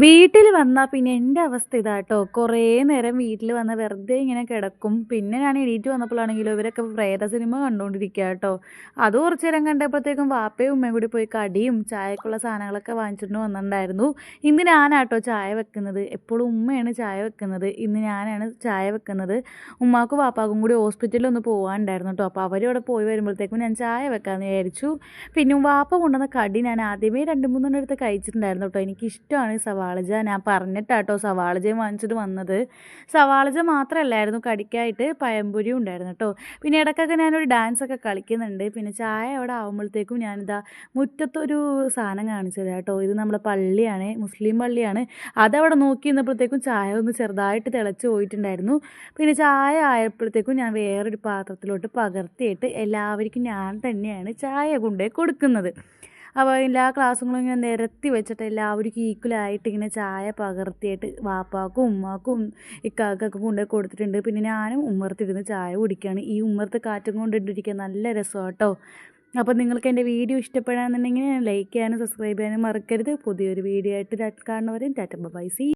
വീട്ടിൽ വന്നാൽ പിന്നെ എൻ്റെ അവസ്ഥ ഇതാട്ടോ. കുറേ നേരം വീട്ടിൽ വന്ന് വെറുതെ ഇങ്ങനെ കിടക്കും. പിന്നെ ഞാൻ എണീറ്റ് വന്നപ്പോഴാണെങ്കിലോ ഇവരൊക്കെ പ്രേത സിനിമ കണ്ടുകൊണ്ടിരിക്കുക കേട്ടോ. അത് കുറച്ച് നേരം കണ്ടപ്പോഴത്തേക്കും വാപ്പയും ഉമ്മയും കൂടി പോയി കടിയും ചായക്കുള്ള സാധനങ്ങളൊക്കെ വാങ്ങിച്ചിട്ട് വന്നിട്ടുണ്ടായിരുന്നു. ഇന്ന് ഞാനാട്ടോ ചായ വെക്കുന്നത്. എപ്പോഴും ഉമ്മയാണ് ചായ വെക്കുന്നത്. ഇന്ന് ഞാനാണ് ചായ വെക്കുന്നത്. ഉമ്മാക്കും വാപ്പാക്കും കൂടി ഹോസ്പിറ്റലിൽ ഒന്ന് പോകാനുണ്ടായിരുന്നു കേട്ടോ. അപ്പോൾ അവരവിടെ പോയി വരുമ്പോഴത്തേക്കും ഞാൻ ചായ വെക്കാമെന്ന് വിചാരിച്ചു. പിന്നെ വാപ്പ കൊണ്ടുവന്ന കടി ഞാൻ ആദ്യമേ 2-3 എടുത്ത് കഴിച്ചിട്ടുണ്ടായിരുന്നു കേട്ടോ. എനിക്കിഷ്ടമാണ് സവാളജ. ഞാൻ പറഞ്ഞിട്ടാട്ടോ സവാളജയും വാങ്ങിച്ചിട്ട് വന്നത്. സവാളജ മാത്രമല്ലായിരുന്നു കടിക്കായിട്ട് പഴംപൊരിയും ഉണ്ടായിരുന്നു കേട്ടോ. പിന്നെ ഇടയ്ക്കൊക്കെ ഞാനൊരു ഡാൻസൊക്കെ കളിക്കുന്നുണ്ട്. പിന്നെ ചായ അവിടെ ആകുമ്പോഴത്തേക്കും ഞാനിതാ മുറ്റത്തൊരു സാധനം കാണിച്ചത് കേട്ടോ. ഇത് നമ്മുടെ പള്ളിയാണ്, മുസ്ലിം പള്ളിയാണ്. അതവിടെ നോക്കി നിന്നപ്പോഴത്തേക്കും ചായ ഒന്ന് ചെറുതായിട്ട് തിളച്ച് പോയിട്ടുണ്ടായിരുന്നു. പിന്നെ ചായ ആയപ്പോഴത്തേക്കും ഞാൻ വേറൊരു പാത്രത്തിലോട്ട് പകർത്തിയിട്ട് എല്ലാവർക്കും ഞാൻ തന്നെയാണ് ചായ കൊണ്ടുപോയി കൊടുക്കുന്നത്. അപ്പോൾ എല്ലാ ക്ലാസ്സുകളും ഇങ്ങനെ നിരത്തി വെച്ചിട്ട് എല്ലാവർക്കും ഈക്വലായിട്ട് ഇങ്ങനെ ചായ പകർത്തിയിട്ട് വാപ്പാക്കും ഉമ്മാക്കും ഇക്കാക്കൊക്കെ കൊണ്ടുപോയി കൊടുത്തിട്ടുണ്ട്. പിന്നെ ഞാനും ഉമ്മറത്തിരുന്ന് ചായ കുടിക്കുകയാണ്. ഈ ഉമ്മറത്ത് കാറ്റും കൊണ്ടിട്ടിരിക്കുക നല്ല രസമാണ് കേട്ടോ. അപ്പോൾ നിങ്ങൾക്ക് എൻ്റെ വീഡിയോ ഇഷ്ടപ്പെടാന്നുണ്ടെങ്കിൽ ലൈക്ക് ചെയ്യാനും സബ്സ്ക്രൈബ് ചെയ്യാനും മറക്കരുത്. പുതിയൊരു വീഡിയോ ആയിട്ട് കാണുന്നവരെയും ടാറ്റ ബൈ. സീ.